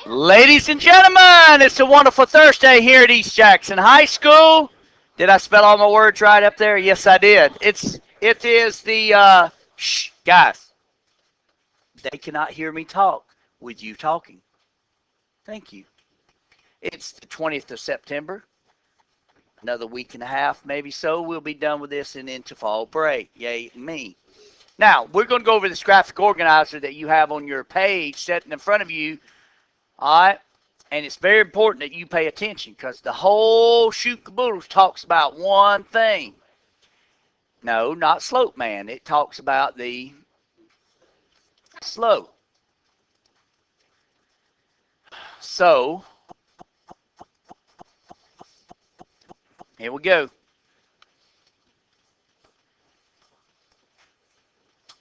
Ladies and gentlemen, it's a wonderful Thursday here at East Jackson High School. Did I spell all my words right up there? Yes, I did. It is the shh, guys. They cannot hear me talk with you talking. Thank you. It's the 20th of September. Another week and a half, maybe so. We'll be done with this and into fall break. Yay, me. Now, we're going to go over this graphic organizer that you have on your page sitting in front of you. All right? And it's very important that you pay attention because the whole shoot caboodle talks about one thing. No, not slope man. It talks about the slope. So, here we go.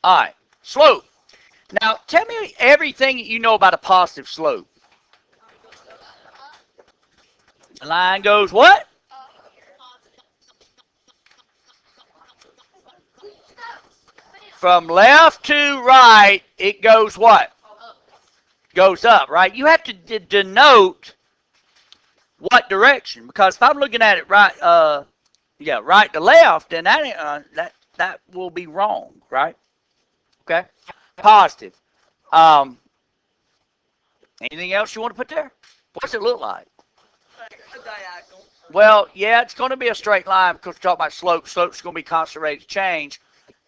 All right, slope. Now, tell me everything that you know about a positive slope. The line goes what? From left to right, it goes what? Goes up, right? You have to denote what direction, because if I'm looking at it right, right to left, then that will be wrong, right? Okay, positive. Um, Anything else you want to put there? What's it look like? A diagonal. Well, yeah, it's going to be a straight line because we're talking about slope. Slope's going to be constant rate of change.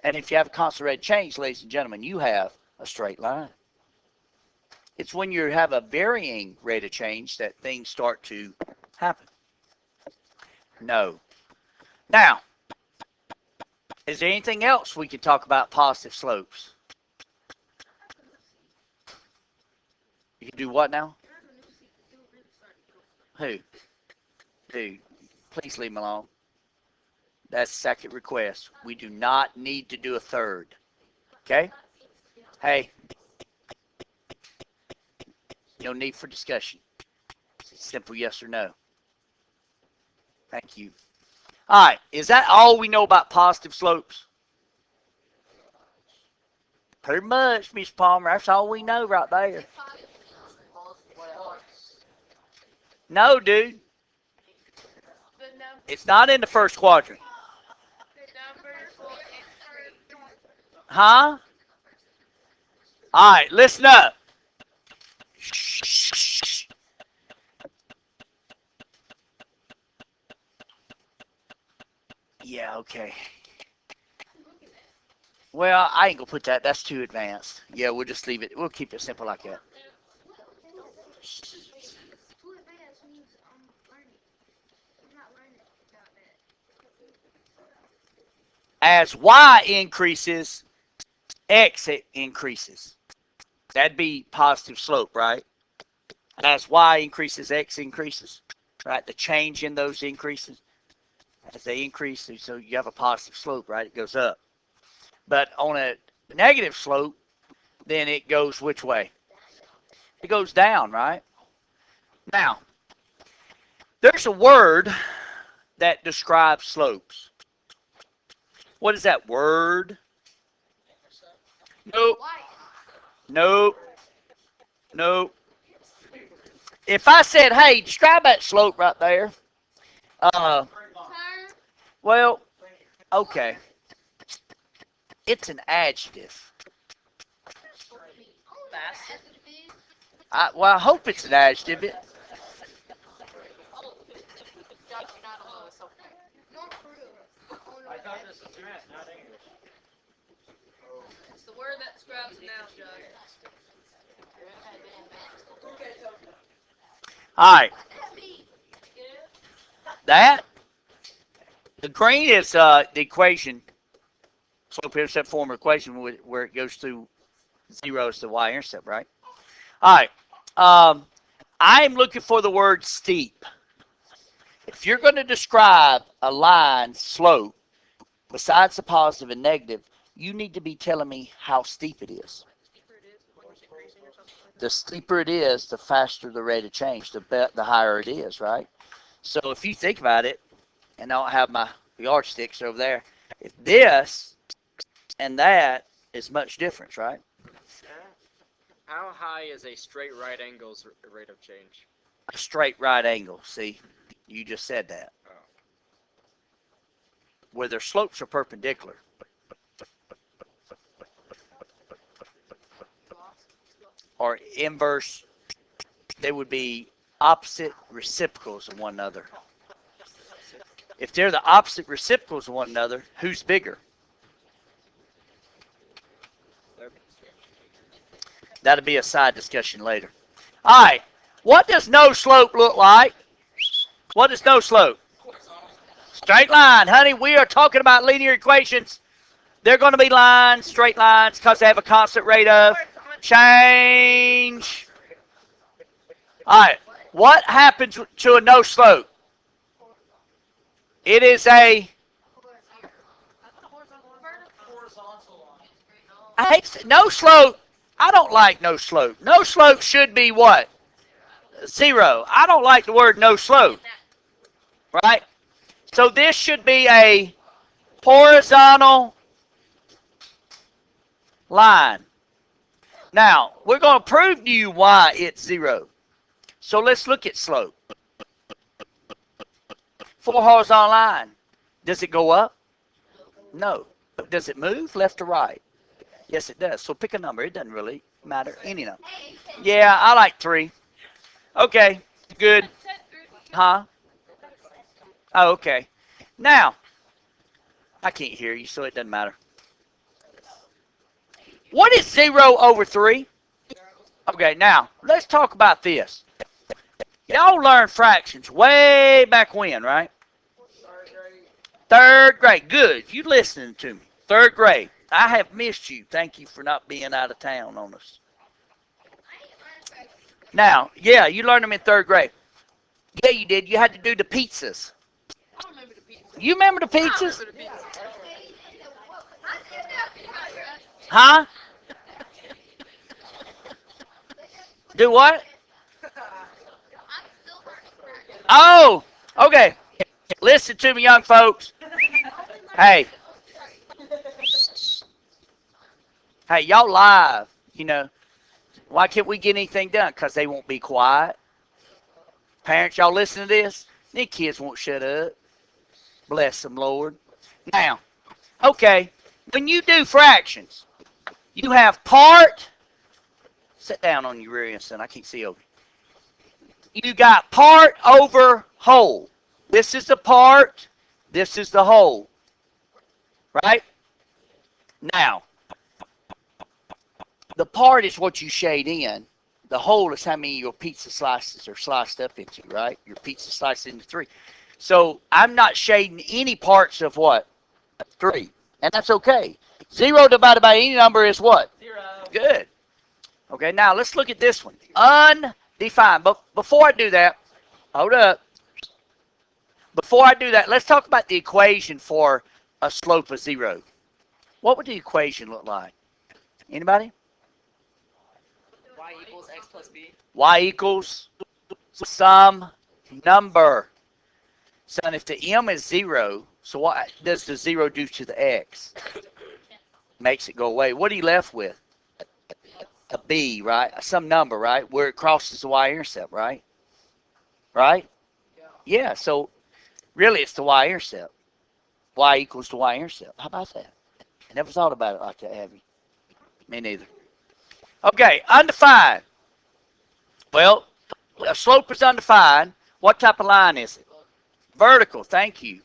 And if you have a constant rate of change, ladies and gentlemen, you have a straight line. It's when you have a varying rate of change that things start to happen. No. Now, is there anything else we can talk about positive slopes? You can do what now? Who? Dude, please leave him alone. That's second request. We do not need to do a third. Okay? Hey. No need for discussion. Simple yes or no. Thank you. All right. Is that all we know about positive slopes? Pretty much, Miss Palmer. That's all we know right there. No, dude. It's not in the first quadrant. Huh? All right, listen up. Yeah, okay. Well, I ain't gonna put that. That's too advanced. Yeah, we'll just leave it. We'll keep it simple like that. As y increases, x increases. That'd be positive slope, right? As y increases, x increases. Right? The change in those increases. As they increase, so you have a positive slope, right? It goes up. But on a negative slope, then it goes which way? It goes down, right? Now, there's a word that describes slopes. What is that word? Nope. Nope. Nope. If I said, hey, describe that slope right there. Well, okay. It's an adjective. I hope it's an adjective. It's the word that describes a noun, Judge. All right. That, the green is the equation, slope-intercept form equation where it goes through 0 is the y-intercept, right? All right. I'm looking for the word steep. If you're going to describe a line slope, besides the positive and negative, you need to be telling me how steep it is. The steeper it is, the faster the rate of change, the higher it is, right? So if you think about it, and I don't have my yardsticks over there, if this and that is much difference, right? How high is a straight right angle's rate of change? A straight right angle. See, you just said that. Oh. Where their slopes are perpendicular. Or inverse, they would be opposite reciprocals of one another. If they're the opposite reciprocals of one another, who's bigger? That'll be a side discussion later. All right, what does no slope look like? What is no slope? Straight line, honey. We are talking about linear equations. They're going to be lines, straight lines, because they have a constant rate of change. All right, what happens to a no slope? It is a no slope. I don't like no slope. No slope should be what? 0. I don't like the word no slope. Right? So this should be a horizontal line. Now, we're going to prove to you why it's 0. So let's look at slope. For a horizontal line, does it go up? No. But does it move left or right? Yes, it does. So pick a number. It doesn't really matter. Any number. Yeah, I like 3. Okay, good. Huh? Oh, okay. Now, I can't hear you, so it doesn't matter. What is 0 over 3? Okay, now, let's talk about this. Y'all learned fractions way back when, right? 3rd grade. Good. You listening to me. 3rd grade. I have missed you. Thank you for not being out of town on us. Now, yeah, you learned them in 3rd grade. Yeah, you did. You had to do the pizzas. You remember the pizzas? Huh? Do what? Oh, okay. Listen to me, young folks. Hey. Hey, y'all live, you know. Why can't we get anything done? Because they won't be quiet. Parents, y'all listen to this? These kids won't shut up. Bless them, Lord. Now, okay, when you do fractions, you have part. Sit down on your rear end, son. I can't see over. You got part over whole. This is the part. This is the whole. Right? Now, the part is what you shade in. The whole is how many of your pizza slices are sliced up into, right? Your pizza sliced into 3. So I'm not shading any parts of what? 3. And that's okay. 0 divided by any number is what? 0. Good. Okay, now let's look at this one. Undefined. But before I do that, hold up. Before I do that, let's talk about the equation for a slope of 0. What would the equation look like? Anybody? Y equals x plus b. Y equals some number. Son, if the m is 0, so what does the 0 do to the x? Makes it go away. What are you left with? A b, right? Some number, right? Where it crosses the y-intercept, right? Right? Yeah, so really it's the y-intercept. Y equals the y-intercept. How about that? I never thought about it like that, have you? Me neither. Okay, undefined. Well, a slope is undefined. What type of line is it? Vertical, thank you.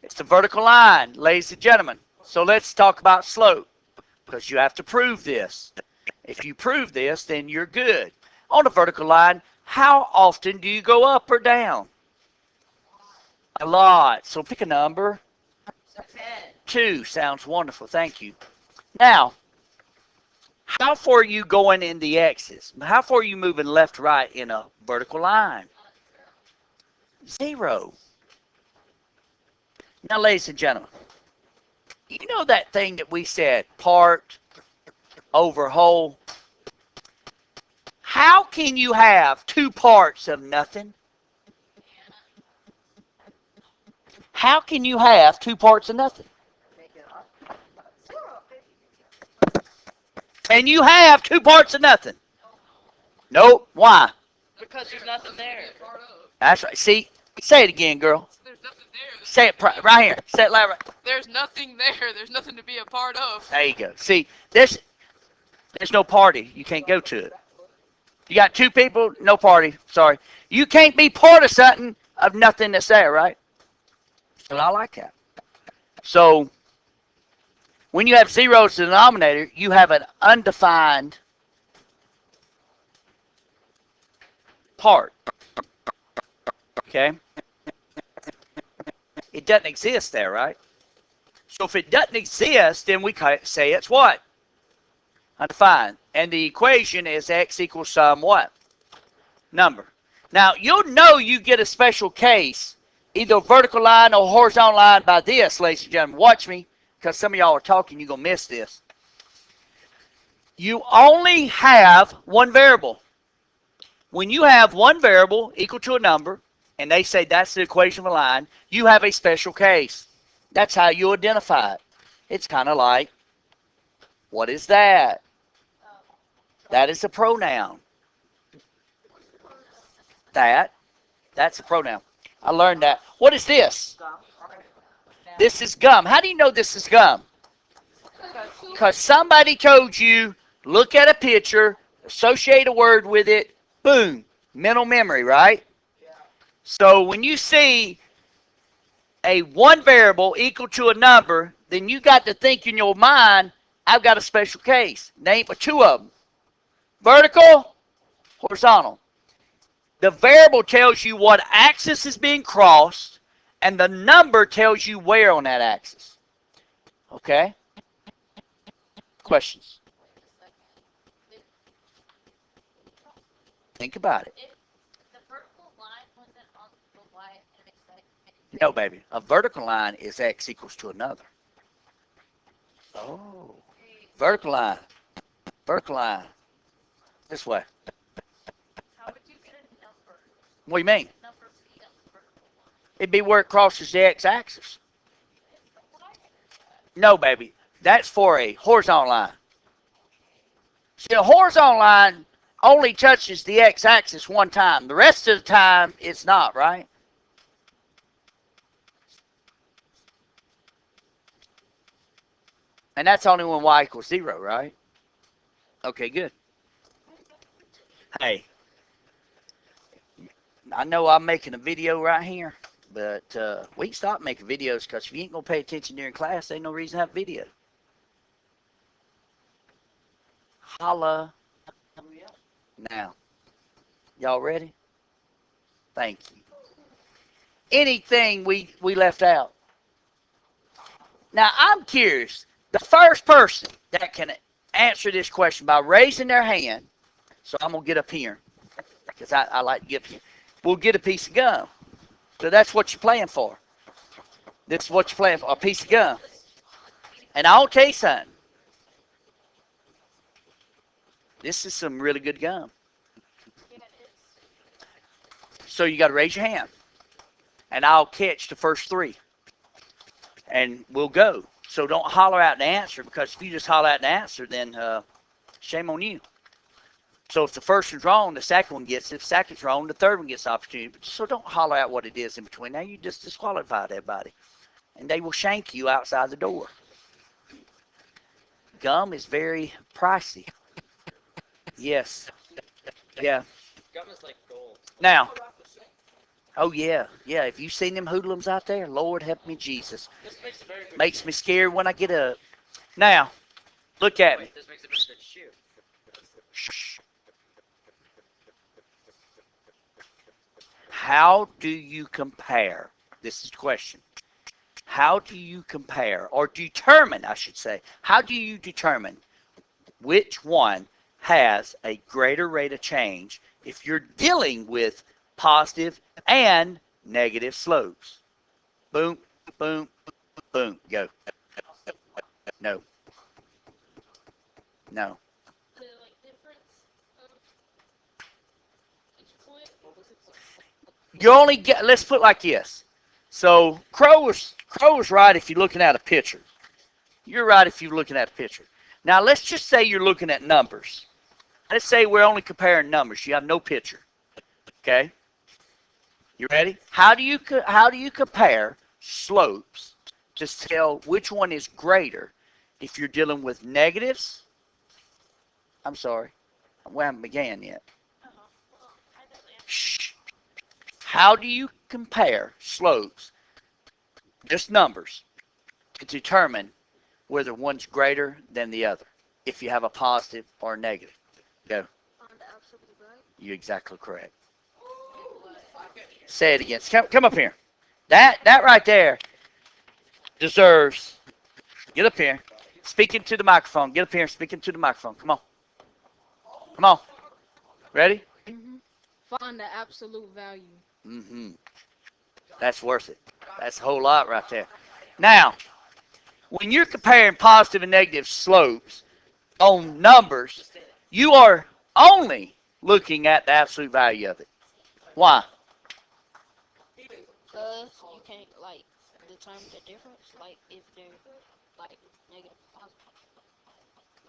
It's the vertical line, ladies and gentlemen. So let's talk about slope, because you have to prove this. If you prove this, then you're good. On a vertical line, how often do you go up or down? A lot. So pick a number. 2 sounds wonderful, thank you. Now, how far are you going in the x's? How far are you moving left, right in a vertical line? 0. Now, ladies and gentlemen, you know that thing that we said, part over whole? How can you have 2 parts of nothing? How can you have 2 parts of nothing? And you have 2 parts of nothing. Nope. Why? Because there's nothing there. Part of. That's right. See, say it again, girl. There's nothing there. Say it right here. Say it loud. Right. There's nothing there. There's nothing to be a part of. There you go. See, there's no party. You can't go to it. You got 2 people, no party. Sorry. You can't be part of something of nothing that's there, right? So I like that. So when you have zeros to the denominator, you have an undefined part. Okay? It doesn't exist there, right? So if it doesn't exist, then we say it's what? Undefined. And the equation is x equals some what? Number. Now, you'll know you get a special case, either a vertical line or a horizontal line by this, ladies and gentlemen. Watch me, because some of y'all are talking, you're going to miss this. You only have one variable. When you have one variable equal to a number, and they say that's the equation of a line, you have a special case. That's how you identify it. It's kind of like, what is that? That is a pronoun. That's a pronoun. I learned that. What is this? This is gum. How do you know this is gum? Because somebody told you, look at a picture, associate a word with it, boom, mental memory, right? So when you see a one variable equal to a number, then you got to think in your mind, I've got a special case. Name 2 of them. Vertical, horizontal. The variable tells you what axis is being crossed, and the number tells you where on that axis. Okay? Questions? Think about it. No, baby. A vertical line is x equals to another. Oh. Vertical line. Vertical line. This way. How would you get a number? What do you mean? Number be a vertical line. It'd be where it crosses the x-axis. No, baby. That's for a horizontal line. See, a horizontal line only touches the x-axis one time. The rest of the time, it's not, right? And that's only when y equals 0, right? Okay, good. Hey, I know I'm making a video right here, but we can stop making videos because if you ain't going to pay attention during class, there ain't no reason to have video. Holla. Now, y'all ready? Thank you. Anything we left out? Now, I'm curious. The first person that can answer this question by raising their hand, so I'm going to get up here because I like to get, we'll get a piece of gum. So that's what you're playing for. This is what you're playing for, a piece of gum. And I'll tell you something. This is some really good gum. So you got to raise your hand. And I'll catch the first 3. And we'll go. So don't holler out the answer, because if you just holler out the answer, then shame on you. So if the first one's wrong, the second one gets it. If the second's wrong, the third one gets the opportunity. So don't holler out what it is in between. Now you just disqualified everybody. And they will shank you outside the door. Gum is very pricey. Yes. Yeah. Gum is like gold. Now. Oh, yeah. Yeah, if you've seen them hoodlums out there, Lord help me, Jesus. This makes a very good Makes me scared when I get up. Now, look at me. This makes a very good shoe. Shh. How do you compare? This is the question. How do you compare, or determine, I should say, how do you determine which one has a greater rate of change if you're dealing with positive and negative slopes? Boom, boom, boom, go. No. No. The difference of each point. You only get, let's put it like this. So Crow was right if you're looking at a picture. You're right if you're looking at a picture. Now, let's just say you're looking at numbers. Let's say we're only comparing numbers. You have no picture. Okay? You ready? How do you compare slopes to tell which one is greater if you're dealing with negatives? I'm sorry. We haven't began yet. Shh. How do you compare slopes, just numbers, to determine whether one's greater than the other, if you have a positive or a negative? Go. You're exactly correct. Say it again. Come up here. That right there deserves. Get up here. Speaking to the microphone. Get up here and speak into the microphone. Come on. Come on. Ready? Find the absolute value. Mm-hmm. That's worth it. That's a whole lot right there. Now, when you're comparing positive and negative slopes on numbers, you are only looking at the absolute value of it. Why? Because you can't like determine the difference, like if they're like negative, positive.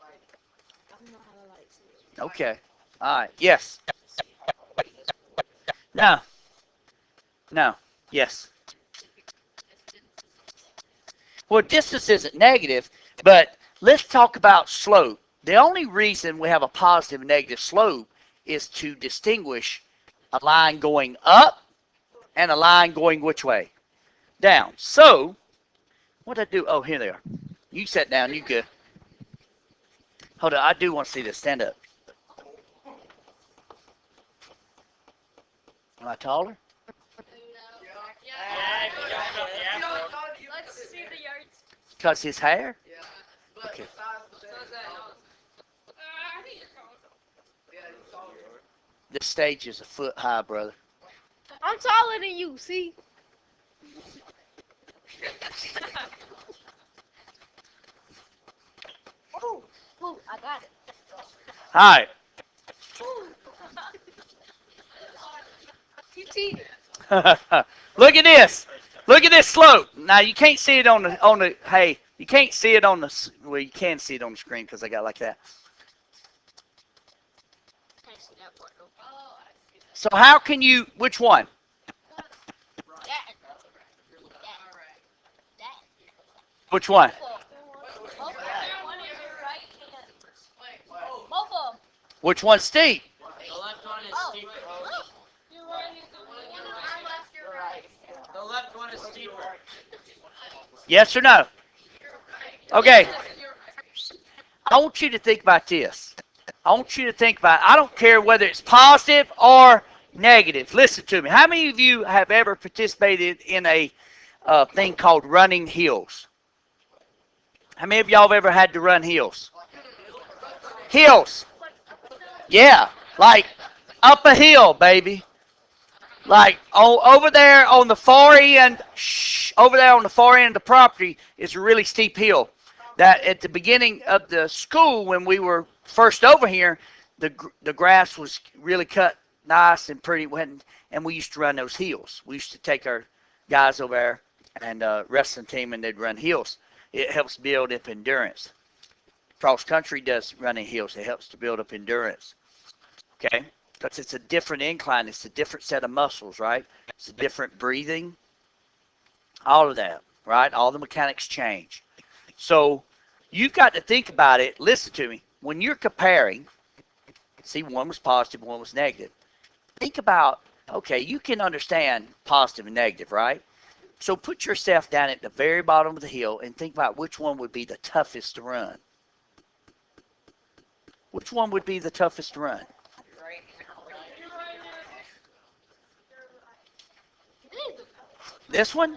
I don't know how to like see it. Okay. All right. Yes. No. No. Yes. Well, distance isn't negative, but let's talk about slope. The only reason we have a positive and negative slope is to distinguish a line going up and a line going which way? Down. So, what did I do? Oh, here they are. You sit down. You good. Hold on. I do want to see this. Stand up. Am I taller? Let's see the yards. Because his hair? Okay. This stage is a foot high, brother. I'm taller than you, see? Oh, I got it. All right. You cheated. Look at this. Look at this slope. Now you can't see it on the. Hey, you can't see it on the. Well, you can see it on the screen because I got like that. Can't see that part though. So how can you? Which one? That. Which one? Both of them. Which one's steep? The left one is Oh. steeper. The left one is steeper. Yes or no? Okay. I want you to think about this. I want you to think about. I don't care whether it's positive or negative. Listen to me. How many of you have ever participated in a thing called running hills? How many of y'all have ever had to run hills? Hills. Yeah, like up a hill, baby. Like over there on the far end, over there on the far end of the property is a really steep hill. That at the beginning of the school, when we were first over here, the grass was really cut nice and pretty, and we used to run those hills. We used to take our guys over there and wrestling team, and they'd run hills. It helps build up endurance. Cross country does running hills. It helps to build up endurance. Okay? Because it's a different incline. It's a different set of muscles, right? It's a different breathing. All of that, right? All the mechanics change. So you've got to think about it. Listen to me. When you're comparing, see, one was positive, one was negative. Think about, okay, you can understand positive and negative, right? So put yourself down at the very bottom of the hill and think about which one would be the toughest to run. Which one would be the toughest to run? This one?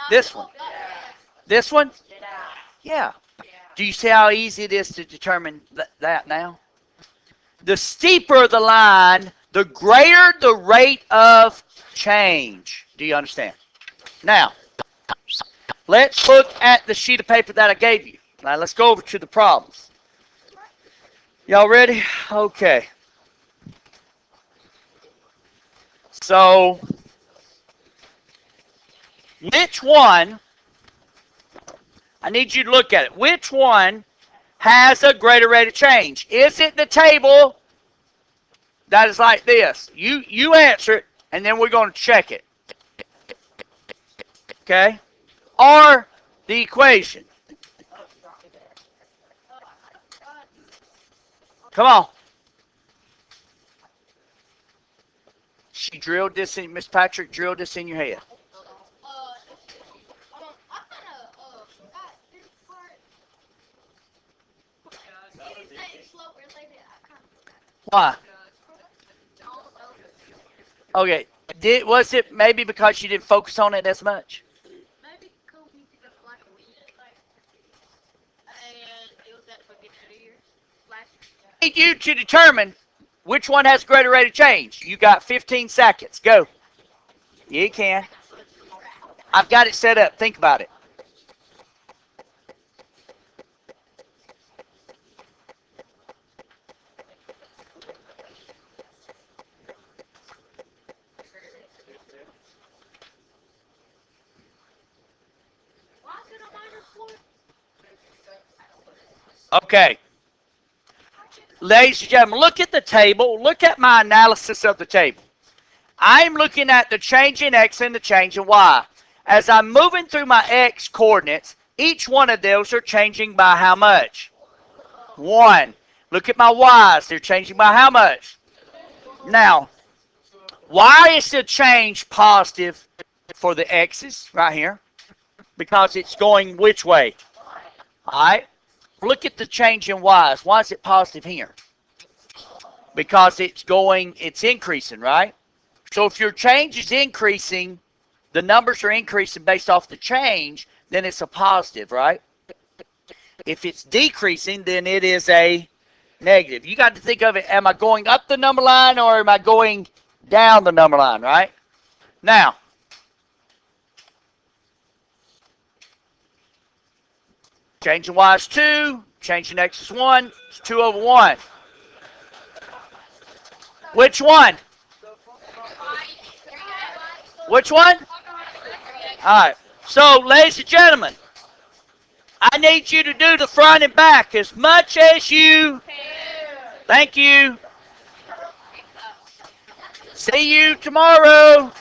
This one? This one? Yeah. Do you see how easy it is to determine that now? The steeper the line, the greater the rate of change. Do you understand? Now, let's look at the sheet of paper that I gave you. Now, let's go over to the problems. Y'all ready? Okay. So, which one I need you to look at it. Which one has a greater rate of change? Is it the table that is like this? You answer it, and then we're going to check it. Okay? Or the equation. Come on. She drilled this in, Miss Patrick drilled this in your head. I kind of got this part. Can you say it slower later? I kind of Why? don't know. Okay. Was it maybe because you didn't focus on it as much? Maybe because we did it like a week. And it was at the beginning of the year. Last year. I need you to determine which one has greater rate of change. You got 15 seconds. Go. Yeah, you can. I've got it set up. Think about it. Why is it a minor floor? Okay. Ladies and gentlemen, look at the table. Look at my analysis of the table. I'm looking at the change in X and the change in Y. As I'm moving through my X coordinates, each one of those are changing by how much? 1. Look at my Y's. They're changing by how much? Now, why is the change positive for the X's right here? Because it's going which way? All right. Look at the change in Y's. Why is it positive here? Because it's increasing, right? So if your change is increasing, the numbers are increasing based off the change, then it's a positive, right? If it's decreasing, then it is a negative. You got to think of it, am I going up the number line or am I going down the number line, right? Now, changing Y is 2, changing X is 1, it's 2 over 1. Which one? Which one? All right. So, ladies and gentlemen, I need you to do the front and back as much as you can. Thank you. See you tomorrow.